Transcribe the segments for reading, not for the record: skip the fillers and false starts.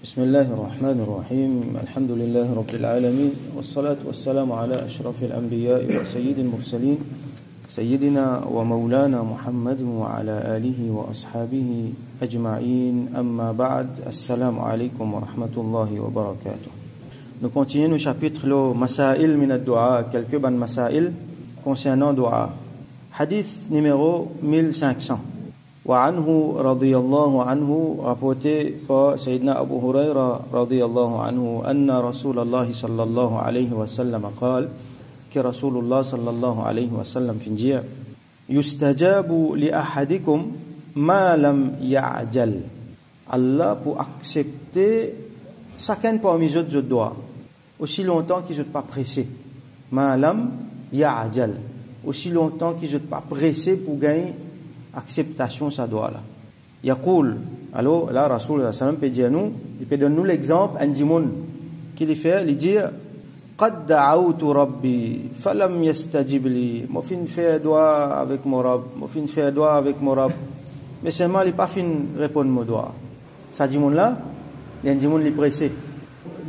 بسم الله الرحمن الرحيم الحمد لله رب العالمين والصلاة والسلام على أشرف الأنبياء وسيد المرسلين سيدنا ومولانا محمد وعلى آله وأصحابه أجمعين أما بعد السلام عليكم ورحمة الله وبركاته. Nous continuons le chapitre le Masail min ad-Dua, quelques bonnes Masail concernant Dua. Hadith numéro 1500. وعنه رضي الله عنه rapporté par Sayyidina Abu Huraira رضي الله عنه أن رسول الله صلى الله عليه وسلم قال كرسول الله صلى الله عليه وسلم في الجيع يستجاب لأحدكم ما لم يعجل. Allah pour accepter chacun parmi eux je dois aussi longtemps qu'ils ne sont pas pressés. ما لم يعجل aussi longtemps qu'ils ne sont pas pressés pour gagner acceptation ça doit là. Yaqul, alors là Rasoul sallallahu alayhi wa sallam peut dire nous, il peut donner nous l'exemple un dimoun qui lui fait lui dire qad da'awtu rabbi falam yastajib li, mo fin fait doigt avec mon rab, mo fin fait doigt avec mon rab, mais seulement il pas fin répondre mon doigt. Ça dimoun là, il y a un dimoun li pressé.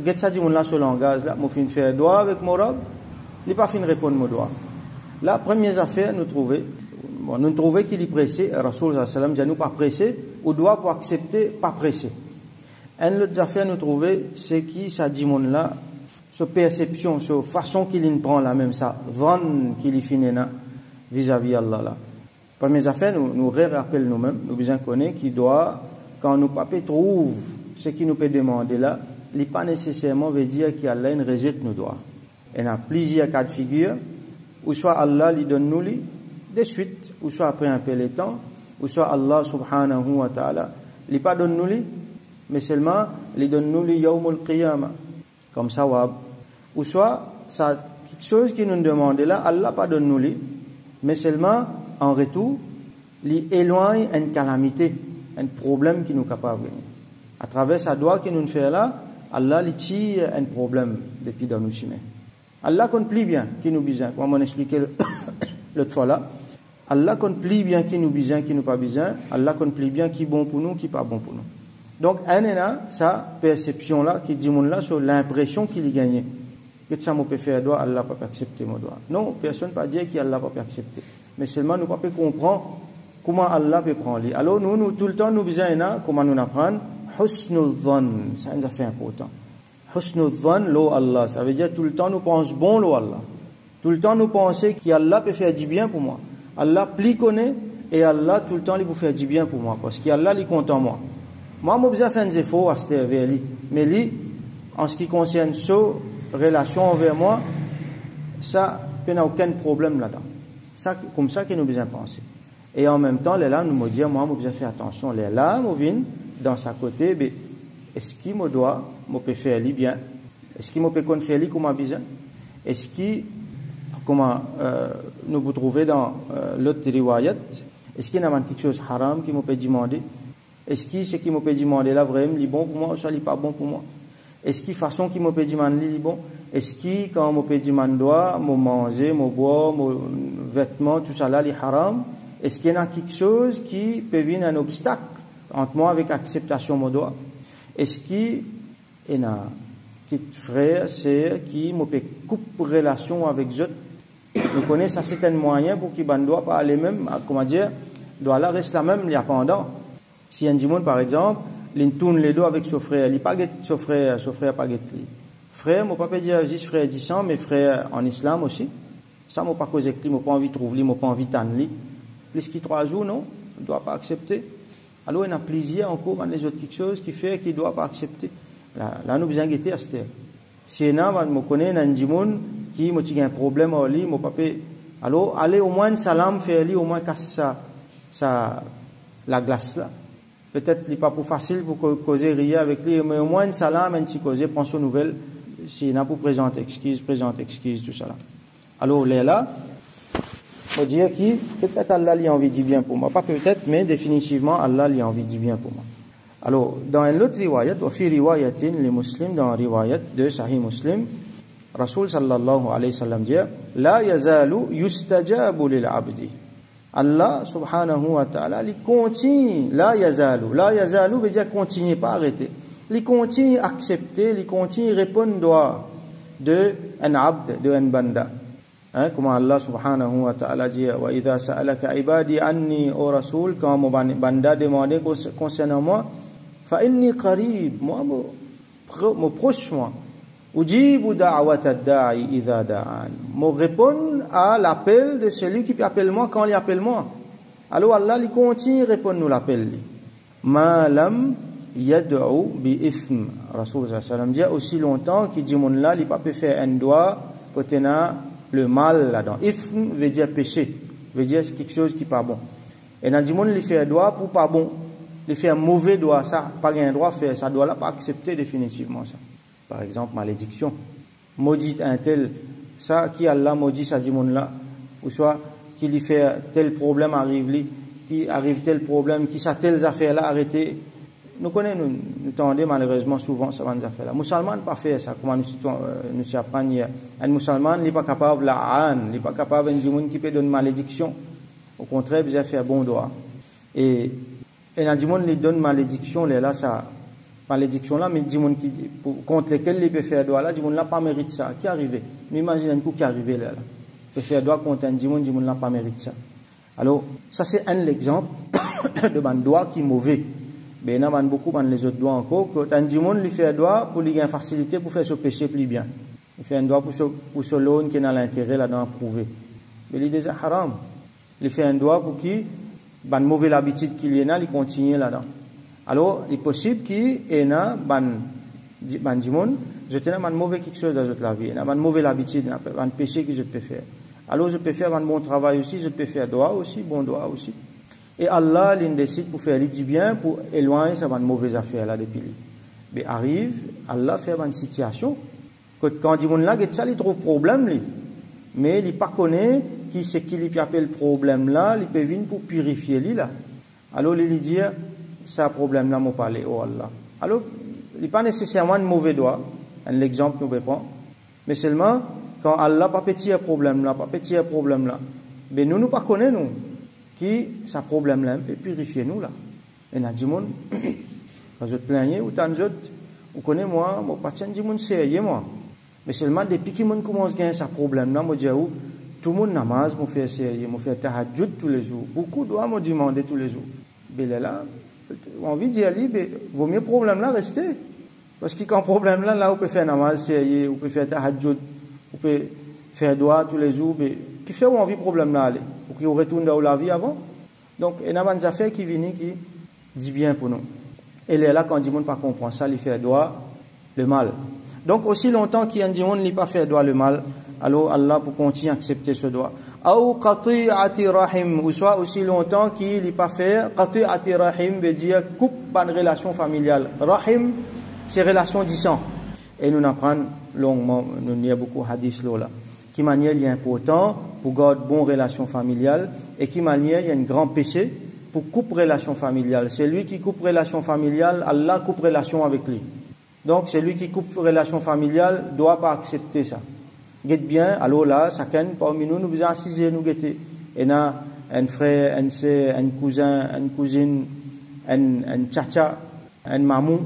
Get ça dimoun là sur langage là, mo fin fait doigt avec mon rab, il pas fin répondre mon doigt. La première affaire nous trouver nous trouvons qu'il est pressé, Rasoul sallallahu alayhi wa sallam dit nous pas pressé, ou doit pour accepter pas pressé. Un autre affaire nous trouvons c'est qui ça dit mon là, sa perception, sa façon qu'il y prend la même ça, van qu'il y finit là vis-à-vis Allah là. Première affaire nous rappelle nous-mêmes, nous besoin connaître qui doit quand nous pas trouve ce qui nous peut demander là, il pas nécessairement veut dire qu'Allah il rejette nos doigts. Il y a plusieurs cas de figure où soit Allah lui donne nous lui de suite, ou soit après un peu de temps, ou soit Allah subhanahu wa ta'ala, il pas donne nous mais seulement il donne nous yawmul qiyamah, comme ça, ou soit ça quelque chose qui nous demande là, Allah pas donne nous mais seulement en retour, il éloigne une calamité, un problème qui nous capable de venir. À travers sa doigt qui nous fait là, Allah lui tire un problème depuis dans nos chemins. Allah compte plus bien qui nous besoin, comme on expliquait l'autre fois là. Allah compte plus bien qui nous besoin, qui nous pas besoin. Allah compte plus bien qui bon pour nous, qui pas bon pour nous. Donc, un est là, sa perception là, qui dit mon là, sur l'impression qu'il y gagne. Que ça m'a peut faire droit, Allah pas accepter mon droit. Non, personne pas dire qu'Allah pas accepter. Mais seulement nous pas peut comprendre comment Allah peut prendre. Alors, nous, tout le temps, nous besoin là, comment nous apprendre? Husnul dhann. Ça nous a fait important. Husnul dhann, lo Allah. Ça veut dire tout le temps nous pense bon, lo Allah. Tout le temps nous penser qu'Allah peut faire du bien pour moi. Allah plus connaît et Allah tout le temps il vous fait du bien pour moi parce qu'Allah il content moi. Moi j'ai besoin faire des efforts à cette vers lui, mais lui en ce qui concerne sa relation envers moi, ça il n'y a aucun problème là-dedans. Ça comme ça que nous besoin penser. Et en même temps là nous me dire moi j'ai besoin faire attention là moi viens dans sa côté mais est-ce qu'il me doit me peut faire lui bien? Est-ce qu'il me peut qu'on faire lui comme besoin? Est-ce qu'il comment nous vous trouvez dans l'autre riwayat, est-ce qu'il y a quelque chose haram qui me peut demander? Est-ce que ce qui me peut demander là vraiment est bon pour moi ou ça n'est pas bon pour moi? Est-ce que façon qui me peut demander est bon? Est-ce que quand me peut demander doit me manger, me boire, me vêtements, tout ça là est haram? Est-ce qu'il y a quelque chose qui peut venir un obstacle entre moi avec acceptation de doigt? Est-ce qu'il y a quelques frères, sœurs qui me peut couper relation avec eux? Nous connaissons certains moyens pour qu'ils ne doivent pas aller même, comment dire, doit là reste la même, il y a pendant. Si un dimon, par exemple, il tourne les dos avec son frère, il pas son frère pas guette lui. Frère, moi pas dire juste frère disant, mais frère en islam aussi. Ça, moi pas cause avec lui, moi pas envie de trouver lui, moi pas envie d'attendre lui. Plus qu'il 3 jours, non, il ne doit pas accepter. Alors, il y a plaisir encore dans les autres quelque chose qui fait qu'il ne doit pas accepter. Là, nous besoin guetter à cette heure. Si on a, moi connais un dimon, qui m'a un problème au lit, mon papa. Alors, allez au moins salam faire lui, au moins casse ça la glace là. Peut-être il n'est pas plus facile pour causer rien avec lui, mais au moins salam, un petit causer, prend son nouvelle, s'il n'a pas présente excuse, tout ça là. Alors, là, faut dire qui, peut-être Allah lui a envie de dire bien pour moi. Pas peut-être, mais définitivement, Allah lui a envie de dire bien pour moi. Alors, dans un autre riwayat, ou fi riwayatin, les musulmans, dans un riwayat de Sahih Muslim, Rasoul sallallahu alayhi wa sallam dit la yazalu yustajabu lil abdi. Allah subhanahu wa ta'ala il continue la yazalu veut dire continuer pas arrêter. il continue à accepter, il continue à répondre doigt de un abd, de un banda. Hein, comme Allah subhanahu wa ta'ala dit, wa idha sa'alaka ibadi anni o rasul, quand mon banda demandait concernant moi, fa inni qarib, moi, me proche moi. Ujibu da'wata da'i idha da'an. Me répond à l'appel de celui qui appelle moi quand il appelle moi. Alors Allah, il continue à répondre nous l'appel. Ma lam yad'u bi ithm. Rasul sallallahu alayhi wa sallam dit aussi longtemps qu'il dit mon là, il pas peut faire un doigt côté na le mal là-dedans. Ithm veut dire péché, veut dire quelque chose qui pas bon. Et dans dit mon il fait un doigt pour pas bon, il fait un mauvais doigt, ça pas un droit faire, ça doit là pas accepter définitivement ça. Par exemple malédiction. Maudit un tel, ça qui Allah maudit ça dit mon là, ou soit qu'il lui fait tel problème arrive lui, qui arrive tel problème, qui ça telles affaires là arrêter. Nous connaissons, nous tendons malheureusement souvent ça van affaires là. Musulman pas faire ça, comment nous apprendre hier. Un musulman n'est pas capable la haine, n'est pas capable de dire qui peut donner malédiction. Au contraire, il faire bon droit. Et un monde lui donne malédiction là ça malédiction là mais dit qui contre lesquels il peut faire droit là, dit monde là pas mérite ça. Qui arrivé? Mais imagine un coup qui arrivé là. Peut faire droit contre un dit monde là pas mérite ça. Alors, ça c'est un exemple de ban droit qui est mauvais. Mais il y a beaucoup de les autres doigts encore. Quand un monde lui fait un doigt pour lui gagner facilité pour faire ce péché plus bien. Il fait un doigt pour ce loan qui a l'intérêt là-dedans à prouver. Mais il est déjà haram. Il fait un doigt pour qui, ban mauvaise habitude qu'il y a, il continue là-dedans. Alors, il est possible qu'il y ait ban monde, je tenais ban mauvais quelque chose dans la vie. Il y a ban mauvaise habitude, ban péché que je peux faire. Alors, je peux faire un bon travail aussi, je peux faire droit aussi, bon droit aussi. Et Allah, il décide pour faire du bien, pour éloigner ça, une mauvaise affaire là depuis lui. Mais arrive, Allah fait une situation. Quand il dit là, il trouve problème lui. Mais il pas connaît qui c'est qui lui appelle le problème là, il peut venir pour purifier lui là. Alors il lui dit, ça problème là, m'a parlé, oh Allah. Alors, il n'est pas nécessairement un mauvais doigt. Un exemple nous prend. Mais seulement, quand Allah pas petit problème là, pas petit problème là. Mais nous pas connaissons nous. Qui, ça problème là, peut purifier nous là. Et n'a dit, quand je te plaignais, ou tant d'autres, vous connaissez moi, mon patient dit, sérieux moi. Mais seulement, depuis que je commence à gagner ce problème là, je dis, tout le monde namaz, je fais sérieux, je fais tahajjud tous les jours. Beaucoup doivent me demander tous les jours. Mais là, j'ai envie de dire, il vaut mieux problème là rester. Parce que quand problème là, vous pouvez faire namaz sérieux, vous pouvez faire tahajjud, vous pouvez faire doigt tous les jours, mais qui fait où envie problème là aller? Pour qu'il retourne dans la vie avant. Donc, il y a des affaires qui viennent qui disent bien pour nous. Et là, quand le monde ne comprend ça, il fait droit le mal. Donc, aussi longtemps qu'il y a un monde qui n'a pas fait droit le mal, alors Allah pour continuer à accepter ce droit. Ou qati'ati rahim, ou soit aussi longtemps qu'il n'a pas fait qati'ati rahim, veut dire coupe une relation familiale. Rahim, c'est relation du sang. Et nous apprenons longuement, nous y a beaucoup de hadiths là. Qui manière il est important pour garder bonne relation familiale et qui manière il y a un grand péché pour couper relation familiale. C'est lui qui coupe relation familiale, Allah coupe relation avec lui. Donc c'est lui qui coupe relation familiale, doit pas accepter ça. Guette bien, alors là, chacun parmi nous, nous faisons assiser, nous guetter. Et là, un frère, un sœur, un cousin, une cousine, un tcha-tcha, un mamou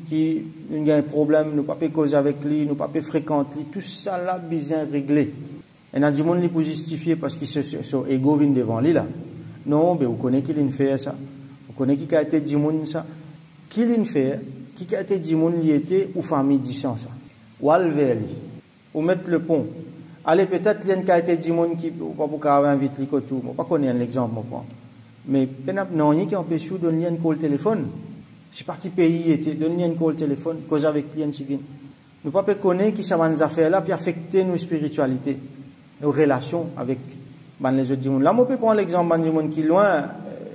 qui il y a un problème, nous ne pouvons pas causer avec lui, nous ne pouvons pas fréquenter lui, tout ça là, bien réglé. Et dans du monde, il peut justifier parce que son ego vient devant lui là. Non, mais vous connaissez qui l'a fait ça. Vous connaissez qui a été du monde ça. Qui l'a fait, qui a été du monde qui était ou famille disant ça. Ou alver lui, ou mettre le pont. Allez, peut-être il y a une qui a été du monde qui ou pas pour inviter lui tout. Je ne pas connaître l'exemple moi. Mais non, il y a qui empêche de donner un call téléphone. Je ne sais pas qui pays était, donner un call téléphone, cause avec client qui vient. Nous ne pouvons pas connaître qui ça va nous affaires là, puis affecter nos spiritualités, nos relations avec les autres gens. Là, on peut prendre l'exemple de gens qui sont loin,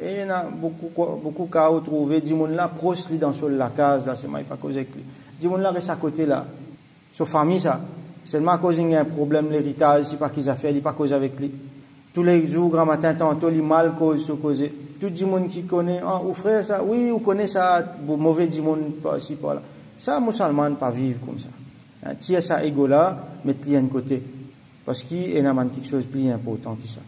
et il y a beaucoup de cas où trouver des gens là, proches dans la case, là, c'est pas cause avec lui. Des gens là restent à côté là, sur famille ça. Seulement à cause qu'il y a un problème, l'héritage, c'est pas qu'ils affaires, il pas cause avec lui. Tous les jours, grand matin, tantôt, il mal cause, se causer. Tout le monde qui connaît, ah, ou frère, ça, oui, vous connaissez ça, mauvais du monde, pas ci, pas là. Ça, musulman, pas vivre comme ça. Tiens, ça, ego là, mettez-le de côté. Parce qu'il y a quelque chose de plus important que ça.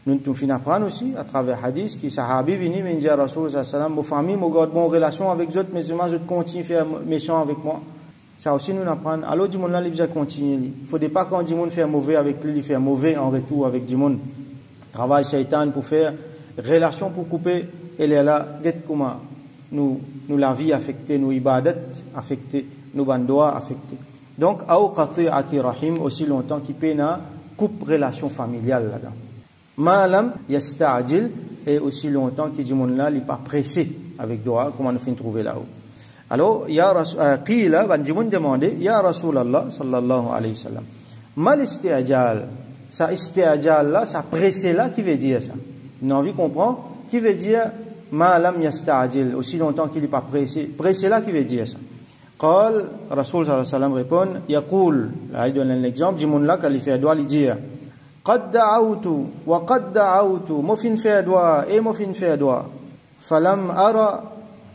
Nous finissons apprendre aussi, à travers hadith, qui sahabi vini, mais dit à Rasul, sallam, mon famille, mon garde bonne relation avec eux, mais je continue à faire méchant avec moi. Ça aussi, nous apprenons. Alors, du monde là, il faut continuer. Il ne faut pas quand du monde fait mauvais avec lui, il fait mauvais en retour avec du monde. Travail shaitan pour faire relation pour couper, elle est là, comment nous la vie affectée, nous ibadat affectée, nous bandoa affectée. Donc, au qati'ati rahim, aussi longtemps qu'il peut na coupe relation familiale là-dedans. Malam yasta'jil, et aussi longtemps que du monde là, il n'est pas pressé avec doa, comment nous finissons trouver là-haut. Alors, qila, van du monde demandé, ya Rasulallah, sallallahu alayhi wa sallam, mal isti'jal, ça isti'jal là, ça pressé là, qui veut dire ça? Une envie comprendre, qui veut dire ma lam yasta'jil, aussi longtemps qu'il n'est pas pressé. Pressé là, qui veut dire ça? Qal, Rasul sallallahu alayhi wa sallam répond, yaqul, là il donne un exemple, du monde là, quand il fait doigt, il dit, qad da'awtu, wa qad da'awtu, mo fin fait doigt, et mo fin fait doigt, falam ara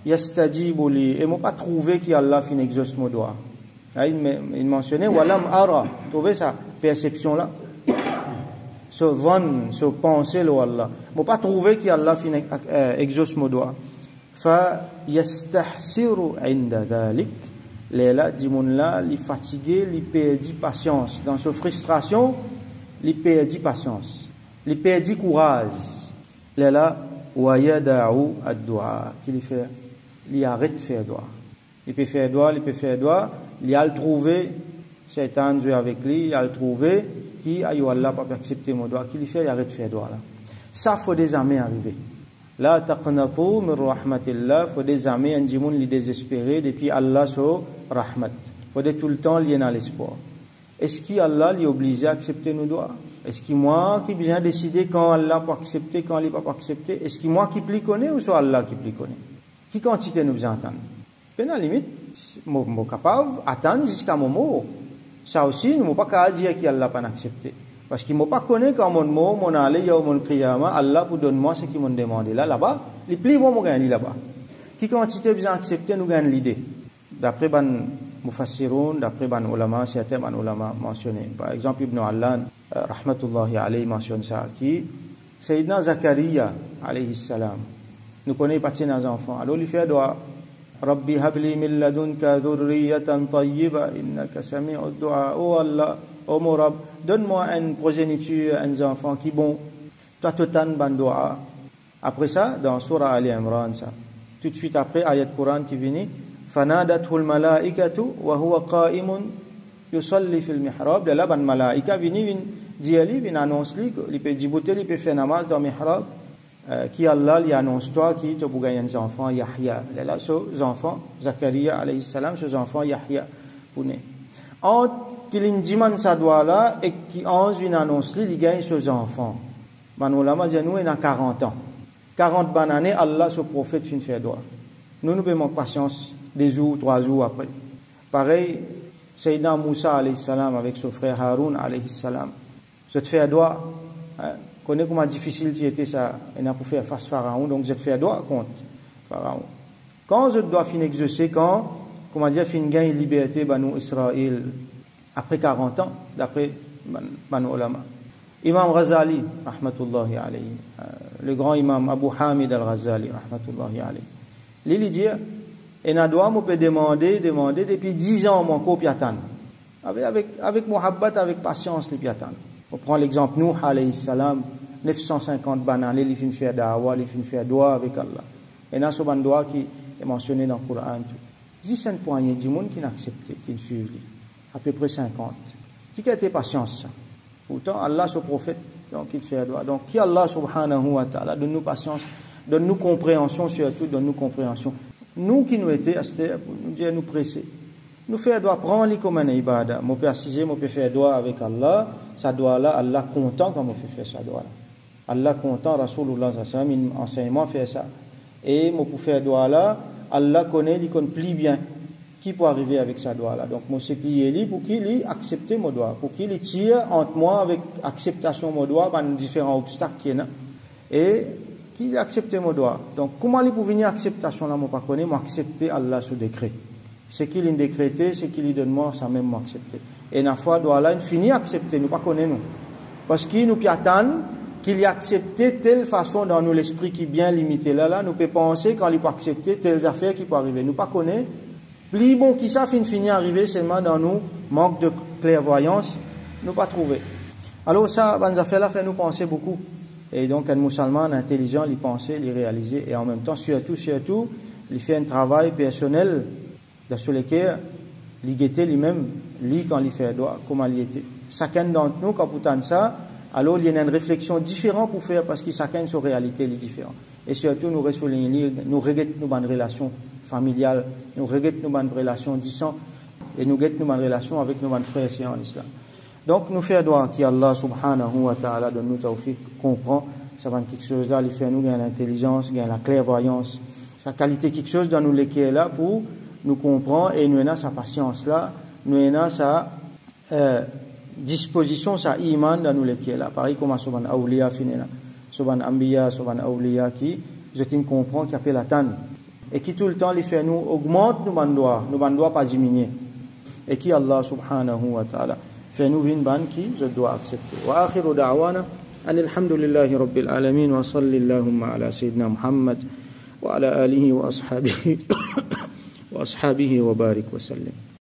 yastajibu li, et mo pas trouvé qu'Allah fin exauce mon doigt. Là il mentionnait, walam ara, trouvez ça, perception là? Ce van, ce pensée là Allah. Moi pas trouvé qu'Allah fin exauce mon doigt. Fa yastahsiru inda dhalik. Là, dit mon là, li fatigué, li perdu patience. Dans sa frustration, li perdu patience. Li perdu courage. Là, wa yada'u ad-du'a. Qu'il fait? Li arrête de faire doigt. Il peut faire doigt, il a le trouvé, Shaitan joue avec lui, il a le trouvé, qui aïe Allah pas accepter mon doigt, qu'il fait, il arrête de faire doigt là. Ça faut des amis arriver. La taqnatu min rahmatillah, faut des amis un djimoun li désespéré depuis Allah so rahmat. Faut de tout le temps lié dans l'espoir. Est-ce qu'Allah lui obligé à accepter nos doigts? Est-ce que moi qui bien décider quand Allah peut accepter, quand il pas accepter? Est-ce que moi qui pli connaît ou soit Allah qui pli connaît? Qui quantité nous besoin entendre? À la limite, moi capable attendre jusqu'à mon mot. Ça aussi, nous ne pouvons pas dire qu'Allah pas accepté. Parce qu'il ne m'a pas connu quand mon mot, mon allé, il mon qiyama, Allah pour donner moi ce qu'il m'a demandé. Là-bas, les plis, moi, je gagne là-bas. Qui quantité besoin accepter, nous gagne l'idée. D'après ban mufassiroun, d'après ban ulama, certains ban ulama mentionnés. Par exemple, Ibn Allan, rahmatullahi alayhi, mentionne ça, qui, Sayyidina Zakaria, alayhi salam, nous connaissons pas nos enfants. Alors, il fait doigt. Rabbi habli min ladunka dhurriyatan tayyiba innaka sami'ud du'a. Oh Allah, oh mon Rabb, donne-moi une progéniture, un enfant qui bon. Toi tu t'en ban doa. Après ça, dans Surah Ali Imran, ça. Tout de suite après, ayat Coran qui vient, fanadathu al-malaikatu wa huwa qa'imun yusalli fil mihrab. Là, ban malaika vient dire lui, vient annoncer lui, il peut djibouter, il peut faire namaz dans mihrab. Qui Allah lui annonce toi qui te pour gagner un enfant Yahya. Là, ce enfant Zakaria alayhi salam, ce enfant Yahya pour né. Entre qu'il indiman sa doit là et qui onze une annonce lui, il gagne ce enfant. Manolama dit nous il a 40 ans. 40 bonnes années Allah ce prophète fin faire doigt. Nous pouvons patience des jours, 3 jours après. Pareil Sayyidina Moussa alayhi salam avec son frère Haroun alayhi salam. Je te fais doigt. Connais comment difficile c'était ça, et n'a pas fait face Pharaon, donc je te fais doigt contre Pharaon. Quand je dois fin exaucer, quand, comment dire, fin gagne liberté, Banu Israël, après 40 ans, d'après Banu Ulama. Imam Ghazali, rahmatullahi alayhi, le grand imam Abu Hamid al-Ghazali, rahmatullahi alayhi, il dit, et n'a doit me demander depuis 10 ans, mon copiatan. Avec muhabbat, avec patience, les piatan. On prend l'exemple, Nuh alayhi salam, 950 bananes, il fin faire da'wa, il fin faire doigt avec Allah. Et dans ce ban doigt qui est mentionné dans le Coran. 10 poignées du monde qui n'a accepté, qui ne suivent, à peu près 50. Qui a été patience ça? Pourtant, Allah, ce prophète, donc il fait doigt. Donc, qui Allah subhanahu wa ta'ala, donne-nous patience, donne-nous compréhension, surtout, donne-nous compréhension. Nous qui nous étions, nous dire nous presser. Nous faire doigt prendre comme un ibada. Moi, préciser, moi, faire doigt avec Allah. Ça doit là, Allah content quand on fait faire ça doigt là. Allah content, Rasulullah sallallahu alayhi wa sallam, enseignement fait ça. Et moi, pour faire doigt là, Allah connaît, il connaît plus bien qui peut arriver avec sa doigt là. Donc, moi, c'est plié lui pour qu'il accepte mon doigt, pour qu'il tire entre moi avec acceptation mon doigt, par différents obstacles qu'il y a. Et qu'il accepte mon doigt. Donc, comment il peut venir acceptation là, moi, pas connaître, moi, accepter Allah sous décret. C'est qu'il est décrété, c'est qu'il donne moi, ça même m'accepter. Et la foi doit là, il finit accepter, nous pas connaître nous. Parce qu'il nous piatane, qu'il y a accepté telle façon dans nous l'esprit qui est bien limité là, nous pouvons penser quand il peut accepter telles affaires qui peuvent arriver. Nous pas connaît. Plus bon qui ça finit arriver seulement dans nous, manque de clairvoyance, nous pas trouver. Alors ça, bonnes affaires là fait nous penser beaucoup. Et donc un musulman intelligent, il penser, il réaliser et en même temps surtout, il fait un travail personnel dans lequel il guette lui-même, lui quand il fait droit, comment il était. Chacun d'entre nous quand pourtant ça, alors il y a une réflexion différente pour faire parce que chacun sa réalité est différente. Et surtout nous regrettons nos bonnes relations familiales, nous regrettons nos bonnes relations disant et nous regrettons nos bonnes relations avec nos bonnes frères et sœurs en islam. Donc nous faisons droit qu'Allah subhanahu wa ta'ala donne nous tawfiq, comprend, ça va quelque chose là, il fait nous gagner l'intelligence, gagner la clairvoyance, sa qualité quelque chose dans nous qui est là pour nous comprendre et nous avons sa patience là, nous avons sa disposition, sa iman dans nous qui est là. Pareil comme souvent awliya finena, souvent ambiya, souvent awliya qui je comprends qui appelle la tanne et qui tout le temps les fait nous augmente nos bandois pas diminuer et qui Allah subhanahu wa ta'ala fait nous une ban qui je dois accepter. Wa akhiru da'wana alhamdulillahi rabbil alamin wa sallallahu ala sayyidina Muhammad wa ala alihi wa ashabihi wa barik wa sallim.